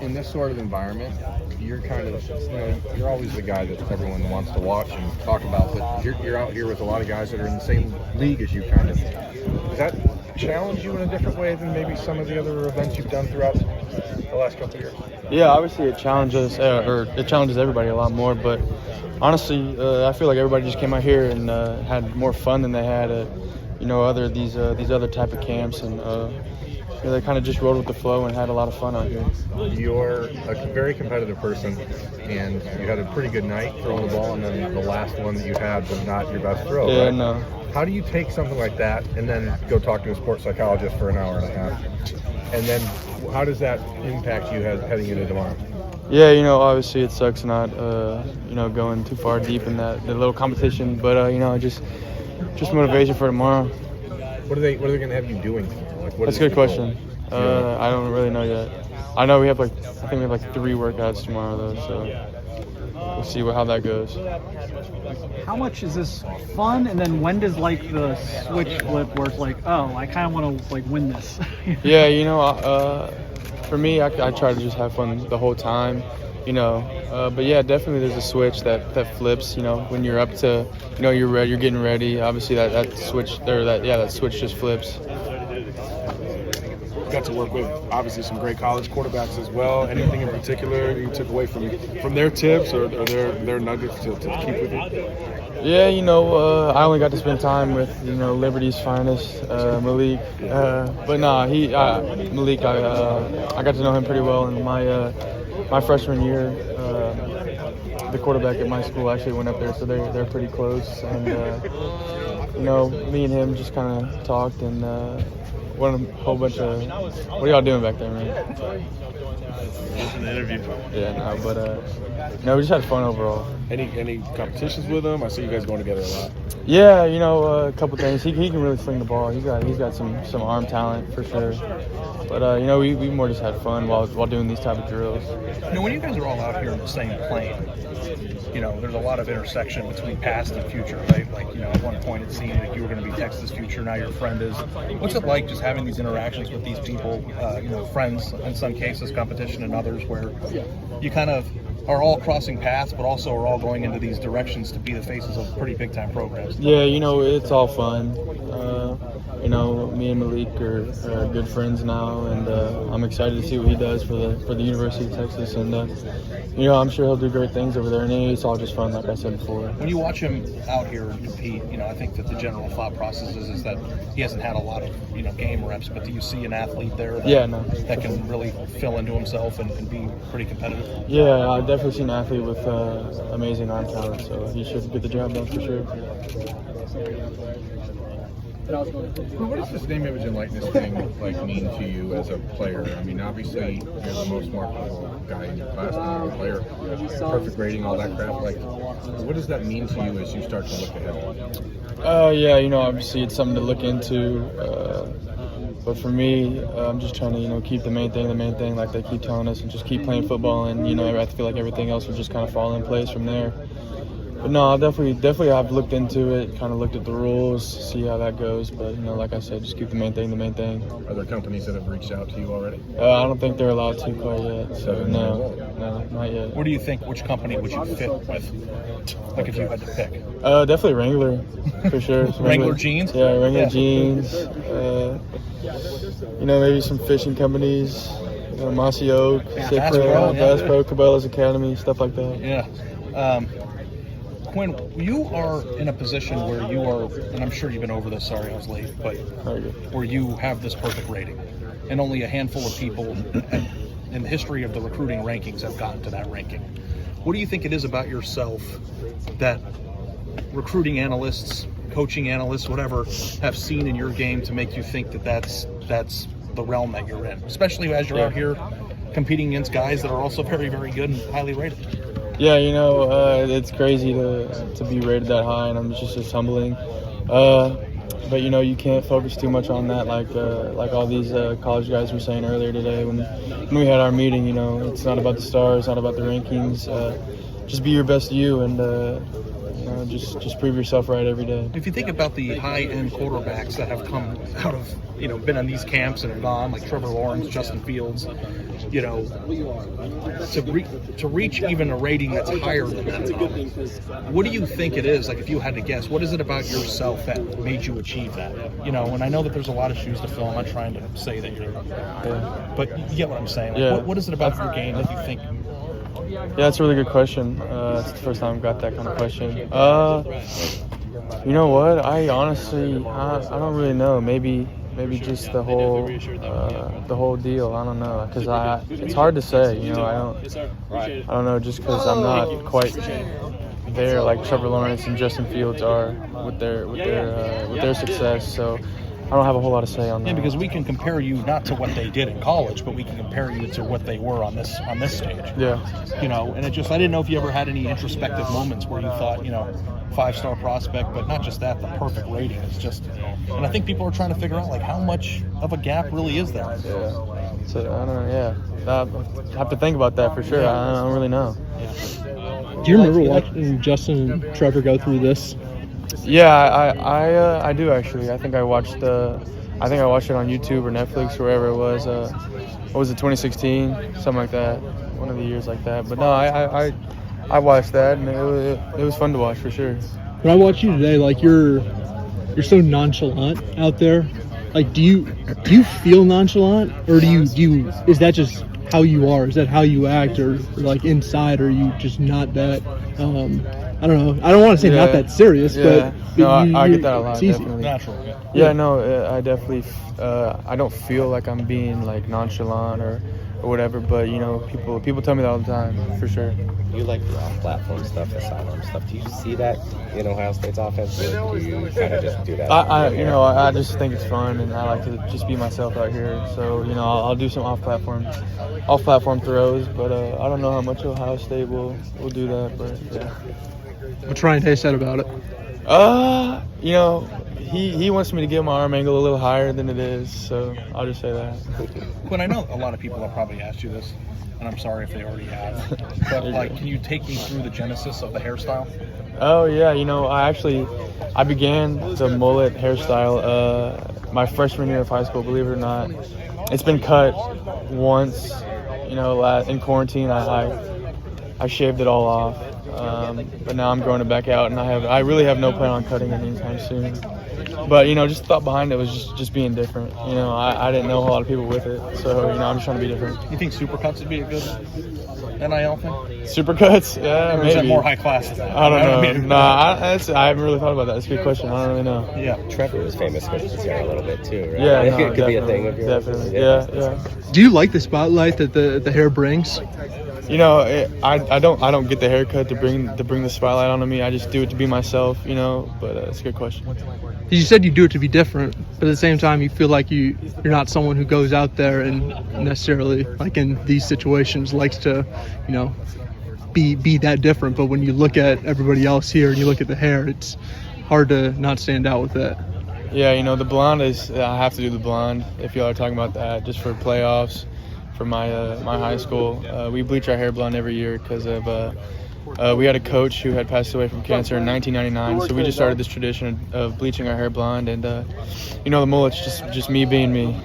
In this sort of environment, you're kind of, you're always the guy that everyone wants to watch and talk about, but you're out here with a lot of guys that are in the same league as you, kind of. Does that challenge you in a different way than maybe some of the other events you've done throughout the last couple of years? Yeah, obviously it challenges everybody a lot more, but honestly, I feel like everybody just came out here and had more fun than they had at, these other type of camps, and they kind of just rode with the flow and had a lot of fun out here. You're a very competitive person, and you had a pretty good night throwing the ball, and then the last one that you had was not your best throw, yeah, right? No. How do you take something like that and then go talk to a sports psychologist for an hour and a half? And then how does that impact you heading into tomorrow? Yeah, obviously it sucks not, going too far deep in that little competition, but just motivation for tomorrow. What are they going to have you doing? That's a good question. I don't really know yet. I know I think we have 3 workouts tomorrow though, so we'll see how that goes. How much is this fun, and then when does the switch flip where it's I kind of want to win this? Yeah, for me, I try to just have fun the whole time, but yeah, definitely there's a switch that flips, when you're up to, you're ready, you're getting ready. Obviously that switch there, that switch just flips. Got to work with obviously some great college quarterbacks as well. Anything in particular you took away from their tips or their nuggets to keep with you? Yeah, I only got to spend time with Liberty's finest, Malik. But nah, Malik, I got to know him pretty well in my freshman year. The quarterback at my school actually went up there, so they're pretty close. And me and him just kind of talked and won a whole bunch of. What are y'all doing back there, man? Just an interview. Yeah, we just had fun overall. Any competitions with him? I see you guys going together a lot. Yeah, a couple things. He can really sling the ball. He's got some arm talent for sure. But we more just had fun while doing these type of drills. When you guys are all out here in the same plane, there's a lot of intersection between past and future, right? At one point it seemed like you were going to be Texas future, now your friend is. What's it like just having these interactions with these people, friends in some cases, competition in others, where you kind of are all crossing paths, but also are all going into these directions to be the faces of pretty big-time programs? Yeah, it's all fun. Me and Malik are good friends now, and I'm excited to see what he does for the University of Texas. And I'm sure he'll do great things over there. And it's all just fun, like I said before. When you watch him out here and compete, I think that the general thought process is that he hasn't had a lot of game reps. But do you see an athlete there that can really fill into himself and be pretty competitive? Yeah, I definitely see an athlete with amazing arm talent, so he should get the job done for sure. What does this name, image, and likeness thing mean to you as a player? I mean, obviously you're the most marketable guy in your class, and you're a player, perfect rating, all that crap. What does that mean to you as you start to look ahead? Yeah, obviously it's something to look into. But for me, I'm just trying to, keep the main thing, like they keep telling us, and just keep playing football. And I feel like everything else will just kind of fall in place from there. But no, definitely I've looked into it, kind of looked at the rules, see how that goes. But, like I said, just keep the main thing. Are there companies that have reached out to you already? I don't think they're allowed to quite yet. So, no, not yet. What do you think, which company would you fit with, if you had to pick? Definitely Wrangler, for sure. Wrangler jeans? Yeah, Wrangler jeans. Maybe some fishing companies, Mossy Oak, Bass Pro, Cabela's Academy, stuff like that. Yeah. Quinn, you are in a position where you are, and I'm sure you've been over this, sorry I was late, but where you have this perfect rating. And only a handful of people in the history of the recruiting rankings have gotten to that ranking. What do you think it is about yourself that recruiting analysts, coaching analysts, whatever, have seen in your game to make you think that that's the realm that you're in, especially as you're out here competing against guys that are also very, very good and highly rated? Yeah, it's crazy to be rated that high, and I'm just humbling. But you can't focus too much on that, like all these college guys were saying earlier today when we had our meeting. It's not about the stars, not about the rankings. Just be your best you, and just prove yourself right every day. If you think about the high-end quarterbacks that have come out of, been on these camps and have gone, like Trevor Lawrence, Justin Fields, to reach even a rating that's higher than that, what do you think it is? Like, if you had to guess, what is it about yourself that made you achieve that? And I know that there's a lot of shoes to fill. I'm not trying to say that you're, but you get what I'm saying. Like, what is it about your game that you think? Yeah, that's a really good question. It's the first time I've got that kind of question. You know what? I honestly, I don't really know. Maybe just the whole deal. I don't know, because it's hard to say. I don't know, just because I'm not quite there like Trevor Lawrence and Justin Fields are with their success. So I don't have a whole lot to say on that. Yeah, because we can compare you not to what they did in college, but we can compare you to what they were on this stage. Yeah. And I didn't know if you ever had any introspective moments where you thought, 5-star prospect, but not just that, the perfect rating is just. And I think people are trying to figure out, like, how much of a gap really is there. Yeah. So I don't know. Yeah. I have to think about that for sure. I don't really know. Yeah. Do you remember watching Justin and Trevor go through this? Yeah, I do actually. I think I watched it on YouTube or Netflix, wherever it was. What was it, 2016, something like that, one of the years like that. But no, I watched that, and it was fun to watch for sure. When I watch you today, like you're so nonchalant out there. Like, do you feel nonchalant, or do you is that just how you are? Is that how you act, or like inside, or are you just not that? I don't know. I don't want to say not that serious, but no, I get that a lot. It's easy. Definitely. Natural. Yeah, no, I definitely. I don't feel like I'm being like nonchalant or whatever, but people tell me that all the time, for sure. You like the off-platform stuff, the sidearm stuff. Do you see that in Ohio State's offense, or do you kind of just do that? I just think it's fun, and I like to just be myself out here. So I'll do some off-platform throws, but I don't know how much Ohio State will do that, but yeah. What's Ryan Day said about it? He wants me to get my arm angle a little higher than it is, so I'll just say that. Quinn, I know a lot of people have probably asked you this, and I'm sorry if they already have. But can you take me through the genesis of the hairstyle? Oh yeah, I began the mullet hairstyle my freshman year of high school. Believe it or not, it's been cut once. In quarantine, I shaved it all off. But now I'm growing it back out, and I really have no plan on cutting it anytime soon. But just the thought behind it was just being different. I didn't know a lot of people with it, so I'm just trying to be different. You think supercuts would be a good NIL thing? Supercuts? Yeah, or maybe. Is that more high class than that? I don't know. I haven't really thought about that. That's a good question. I don't really know. Yeah, Trevor was famous for his hair a little bit too, right? Yeah, it could be a thing of yours. Definitely. Yeah. Do you like the spotlight that the hair brings? I don't get the haircut to bring the spotlight onto me. I just do it to be myself, But it's a good question. You said you do it to be different, but at the same time, you feel like you're not someone who goes out there and necessarily, like in these situations, likes to, be that different. But when you look at everybody else here and you look at the hair, it's hard to not stand out with that. Yeah, the blonde is. I have to do the blonde if y'all are talking about that, just for playoffs. For my high school, we bleach our hair blonde every year because of we had a coach who had passed away from cancer in 1999. So we just started this tradition of bleaching our hair blonde, and the mullet's just me being me.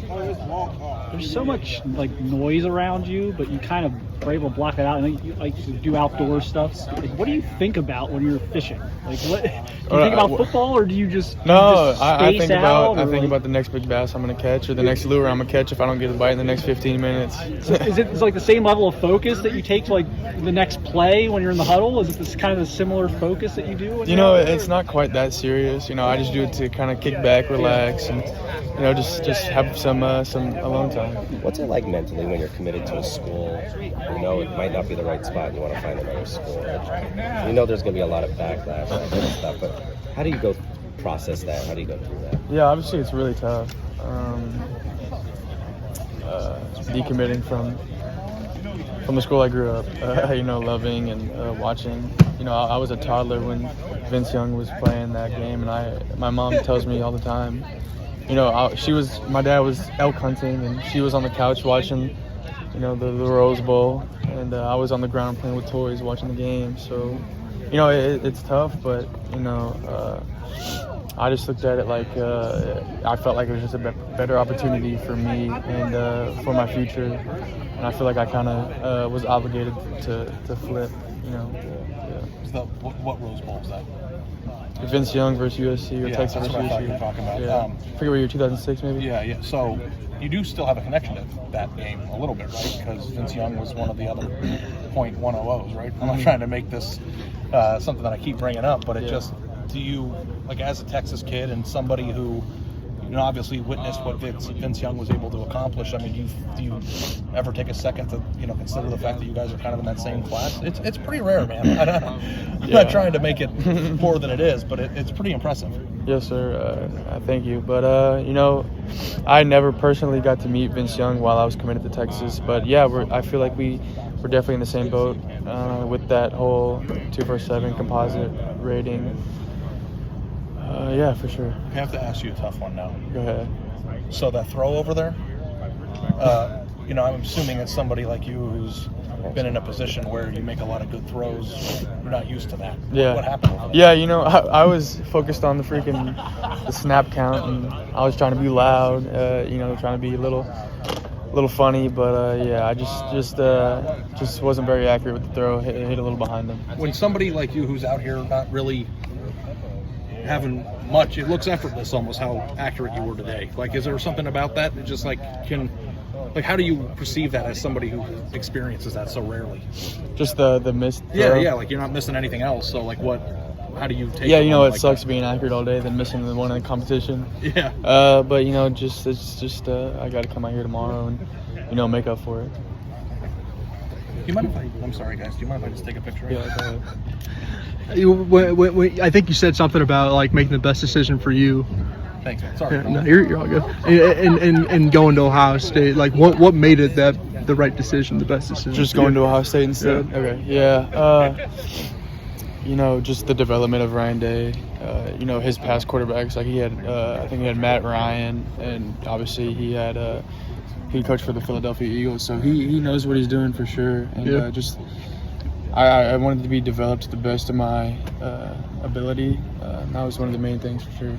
There's so much like noise around you, but you kind of are able to block it out. And you like to do outdoor stuff. Like, what do you think about when you're fishing? Like, what do you think about football, or do you just I think out, about the next big bass I'm gonna catch, or the next lure I'm gonna catch if I don't get a bite in the next 15 minutes. Is it like the same level of focus that you take to like the next play when you're in the huddle? Is it this kind of a similar focus that you do? It's not quite that serious. I just do it to kind of kick back, relax, and just have some alone time. What's it like mentally when you're committed to a school? It might not be the right spot and you want to find another school. There's going to be a lot of backlash and that stuff, but how do you go process that? How do you go through that? Yeah, obviously it's really tough. Decommitting from the school I grew up, loving and watching. I was a toddler when Vince Young was playing that game, and my mom tells me all the time, my dad was elk hunting, and she was on the couch watching, the Rose Bowl, and I was on the ground playing with toys, watching the game. So, you know, it's tough, but you know, I just looked at it like I felt like it was just a better opportunity for me and for my future, and I feel like I kind of was obligated to flip. You know, yeah. What Rose Bowl is that? Vince Young versus USC or Yeah, Texas that's versus what I thought USC. you were talking about. Yeah. Forget what year, 2006 maybe. Yeah. So you do still have a connection to that game a little bit, right? Because Vince Young was one of the other .100s, right? I'm not trying to make this something that I keep bringing up, but it just, do you, like, as a Texas kid and somebody who, you know, obviously witnessed what Vince Young was able to accomplish, I mean, do you ever take a second to, you know, consider the fact that you guys are kind of in that same class? It's pretty rare, man. I'm not trying to make it more than it is, but it's pretty impressive. Yes, sir. Thank you. But, you know, I never personally got to meet Vince Young while I was committed to Texas. But, yeah, I feel like we're definitely in the same boat with that whole 247 composite rating. Yeah, for sure. I have to ask you a tough one now. Go ahead. So that throw over there, you know, I'm assuming it's somebody like you who's been in a position where you make a lot of good throws. You're not used to that. Yeah. What happened over there? Yeah, you know, I was focused on the snap count, and I was trying to be loud, you know, trying to be a little funny, but yeah, I just wasn't very accurate with the throw. Hit a little behind them. When somebody like you who's out here not really having much, it looks effortless almost how accurate you were today. Like, is there something about that that just how do you perceive that as somebody who experiences that so rarely? Just the missed throw. Yeah, like you're not missing anything else. So like how do you take Yeah, you know, it like sucks that? being accurate all day than missing the one in the competition. Yeah. But you know, it's just I got to come out here tomorrow and, you know, make up for it. Do you mind if I'm sorry guys, do you mind if I just take a picture? Yeah, go ahead. I think you said something about like making the best decision for you. Thanks, man. Sorry. Yeah, no, you're all good. And going to Ohio State, like what made it the right decision, the best decision? Just going to Ohio State instead? Yeah. Okay, yeah. You know, just the development of Ryan Day. You know, his past quarterbacks, like he had, I think he had Matt Ryan, and obviously he coached for the Philadelphia Eagles, so he knows what he's doing for sure. And just I wanted to be developed to the best of my ability. And that was one of the main things for sure.